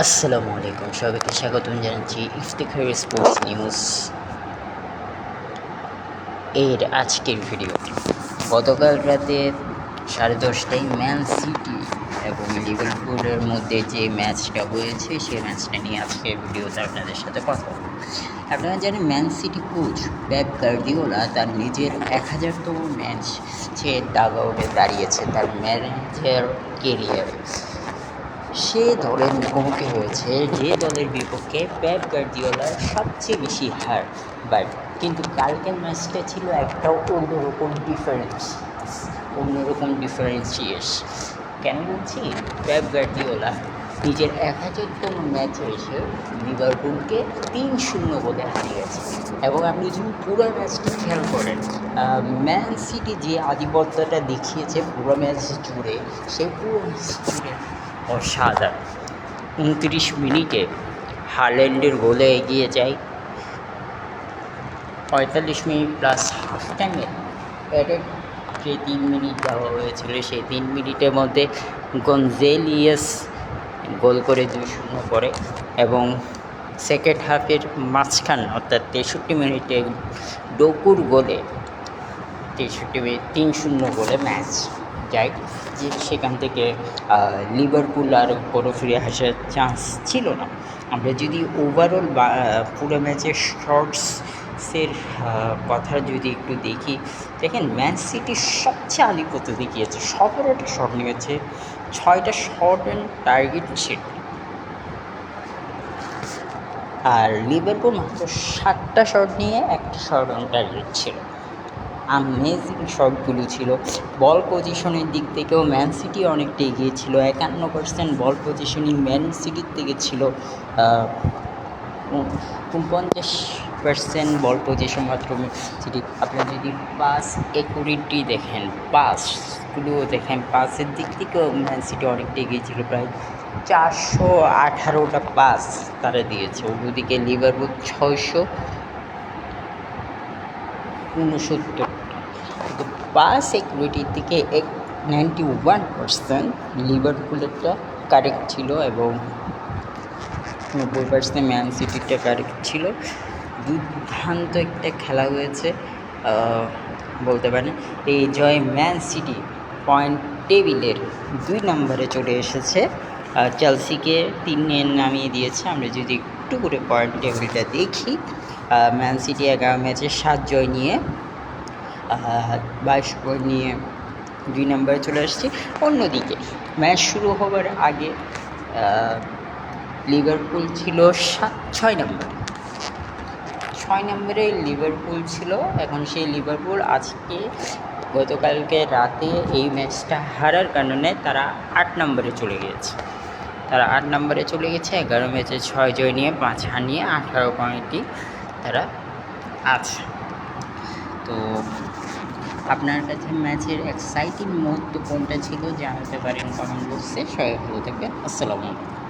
আসসালামু আলাইকুম, সবাইকে স্বাগতম জানাচ্ছি ইফতেখার স্পোর্টস নিউজ এর আজকের ভিডিওটি। গতকাল রাতে 10:30টায় ম্যান সিটি এবং লিভারপুলের মধ্যে যে ম্যাচটা হয়েছে সেই ম্যাচটা নিয়ে আজকের ভিডিওতে আপনাদের সাথে কথা বলব। আপনারা জানেন man city coach Pep Guardiola তার নিজের 1000তম ম্যাচ সে ডাগ আউটে দাঁড়িয়েছে তার ম্যানেজার কেরিয়ারে। সে দলের মুখোমুখি হয়েছে যে দলের বিপক্ষে পেপ গার্দিওলার সবচেয়ে বেশি হার, বাট কিন্তু কালকের ম্যাচটা ছিল একটা অন্যরকম ডিফারেন্সিয়েস। কেন বলছি? পেপ গার্দিওলা নিজের 1000তম ম্যাচে এসে লিভারপুলকে 3-0 বলে হারিয়েছে। এবং আপনি যদি পুরো ম্যাচটি খেয়াল করেন, ম্যান সিটি যে আধিপত্যটা দেখিয়েছে পুরো ম্যাচ জুড়ে, সেই পুরো ম্যাচ জুড়ে অসাধারণ। 29 মিনিটে হাল্যান্ডের গোলে এগিয়ে যায়। 45 মিনিট প্লাস হাফ টাইমে অ্যাডেড যে 3 মিনিট দেওয়া হয়েছিল, সেই 3 মিনিটের মধ্যে গনজালেস গোল করে 2-0 করে। এবং সেকেন্ড হাফের মাঝখান অর্থাৎ 63 মিনিটে ডোকুর গোলে 63 মিনিট 3-0 গোলে ম্যাচ যায়। যে সেখান থেকে লিভারপুল আর কোনো ফিরে আসার চান্স ছিল না। আমরা যদি ওভারঅল পুরো ম্যাচের শর্টসের কথা যদি একটু দেখি, দেখেন ম্যান সিটি সবচেয়ে আধিপত্য দেখিয়েছে। 17টা শট নিয়েছে, 6টা শট অ্যান্ড টার্গেট ছিল। আর লিভারপুল মাত্র 7টা শট নিয়ে 1টা শট অন টার্গেট ছিল। আমেজিং শটগুলো ছিল। বল পজিশনের দিক থেকেও ম্যান সিটি অনেকটা এগিয়ে ছিল। 51% বল পজিশনিং ম্যান সিটির থেকে ছিল। 49% বল পজিশন মাত্র সিটি। আপনি যদি পাস একুরেটি দেখেন, পাসগুলো দেখেন, পাসের দিক থেকেও ম্যান সিটি অনেকটা এগিয়ে ছিল। প্রায় 418টা পাস তারা দিয়েছে। অন্যদিকে লিভারপুল 669। কিন্তু পাস একুরেটির দিকে 91% লিভারপুলেরটা কারেক্ট ছিল এবং 90% ম্যান সিটিরটা কারেক্ট ছিল। দুর্দান্ত একটা খেলা হয়েছে বলতে পারেন। এই জয় ম্যান সিটি পয়েন্ট টেবিলের 2 নম্বরে চলে এসেছে, চেলসিকে 3-এ নামিয়ে দিয়েছে। আমরা যদি একটু করে পয়েন্ট টেবিলটা দেখি, ম্যান সিটি 11 ম্যাচে 7 জয় নিয়ে 22 পয়েন্ট নিয়ে 2 নম্বরে চলে আসছে। অন্যদিকে ম্যাচ শুরু হবার আগে লিভারপুল ছিল 6 নম্বরে লিভারপুল ছিল। এখন সেই লিভারপুল গতকালকে রাতে এই ম্যাচটা হারার কারণে তারা 8 নম্বরে চলে গিয়েছে। 11 ম্যাচে 6 জয় নিয়ে 5 হার নিয়ে 18 পয়েন্টই তারা আছে। তো আপনার কাছে ম্যাচের এক্সাইটিং মুহূর্ত কোনটা ছিল জানাতে পারেন কমেন্ট বক্সে। সবাই ভালো থাকবেন। আসসালামু আলাইকুম।